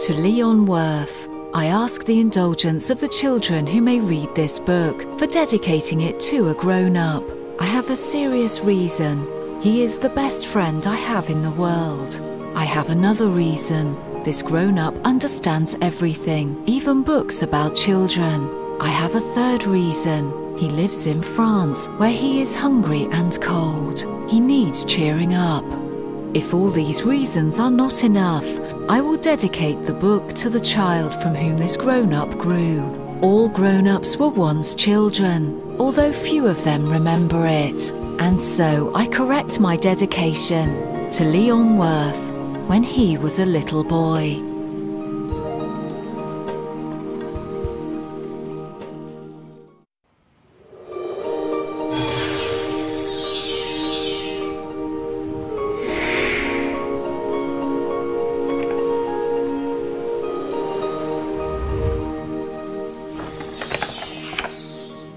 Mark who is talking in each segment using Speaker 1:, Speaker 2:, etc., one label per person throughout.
Speaker 1: To Leon Worth, I ask the indulgence of the children who may read this book for dedicating it to a grown-up. I have a serious reason. He is the best friend I have in the world. I have another reason. This grown-up understands everything, even books about children. I have a third reason. He lives in France, where he is hungry and cold. He needs cheering up. If all these reasons are not enough, I will dedicate the book to the child from whom this grown-up grew. All grown-ups were once children, although few of them remember it. And so I correct my dedication to Leon Worth when he was a little boy.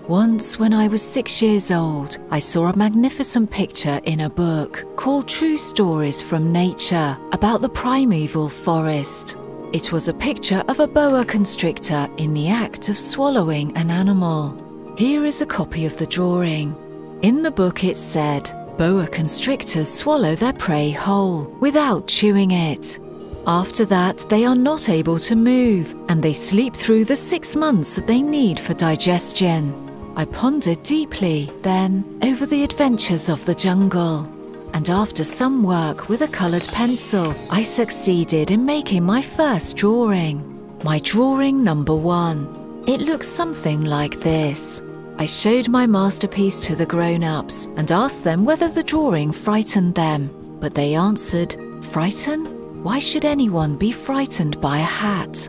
Speaker 1: Once, when I was 6 years old, I saw a magnificent picture in a book called True Stories from Nature about the primeval forest. It was a picture of a boa constrictor in the act of swallowing an animal. Here is a copy of the drawing. In the book it said, boa constrictors swallow their prey whole, without chewing it. After that, they are not able to move, and they sleep through the 6 months that they need for digestion. I pondered deeply, then, over the adventures of the jungle. And after some work with a coloured pencil, I succeeded in making my first drawing. My drawing number 1. It looks something like this. I showed my masterpiece to the grown-ups and asked them whether the drawing frightened them. But they answered, "Frighten? Why should anyone be frightened by a hat?"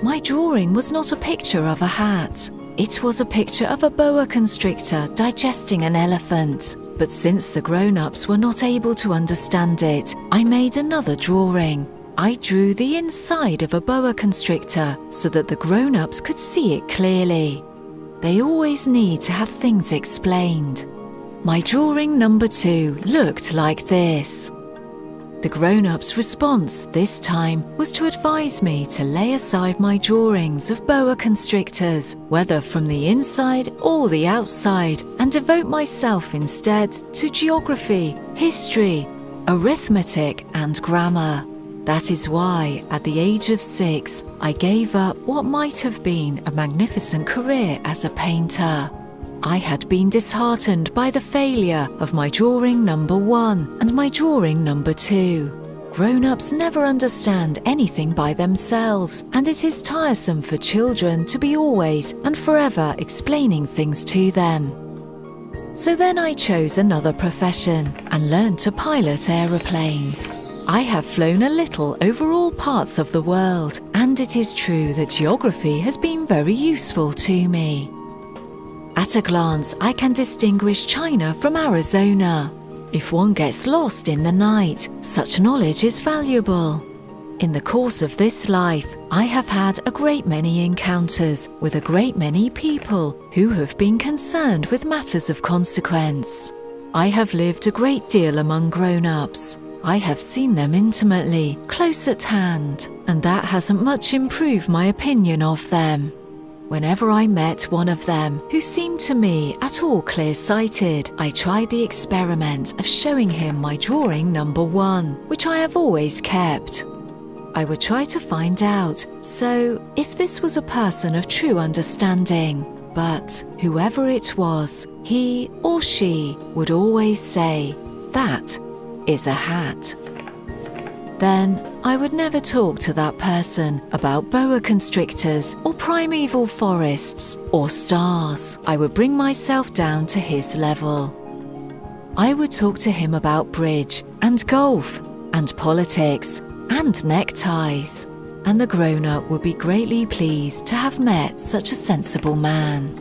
Speaker 1: My drawing was not a picture of a hat. It was a picture of a boa constrictor digesting an elephant. But since the grown-ups were not able to understand it, I made another drawing. I drew the inside of a boa constrictor so that the grown-ups could see it clearly. They always need to have things explained. My drawing number 2 looked like this. The grown-up's response this time was to advise me to lay aside my drawings of boa constrictors, whether from the inside or the outside, and devote myself instead to geography, history, arithmetic, and grammar. That is why, at the age of 6, I gave up what might have been a magnificent career as a painter. I had been disheartened by the failure of my drawing number 1 and my drawing number 2. Grown-ups never understand anything by themselves, and it is tiresome for children to be always and forever explaining things to them. So then I chose another profession and learned to pilot aeroplanes. I have flown a little over all parts of the world, and it is true that geography has been very useful to me. At a glance, I can distinguish China from Arizona. If one gets lost in the night, such knowledge is valuable. In the course of this life, I have had a great many encounters with a great many people who have been concerned with matters of consequence. I have lived a great deal among grown-ups. I have seen them intimately, close at hand, and that hasn't much improved my opinion of them. Whenever I met one of them who seemed to me at all clear-sighted, I tried the experiment of showing him my drawing number 1, which I have always kept. I would try to find out, so, if this was a person of true understanding. But whoever it was, he or she would always say, "That is a hat." Then I would never talk to that person about boa constrictors or primeval forests or stars. I would bring myself down to his level. I would talk to him about bridge and golf and politics and neckties, and the grown-up would be greatly pleased to have met such a sensible man.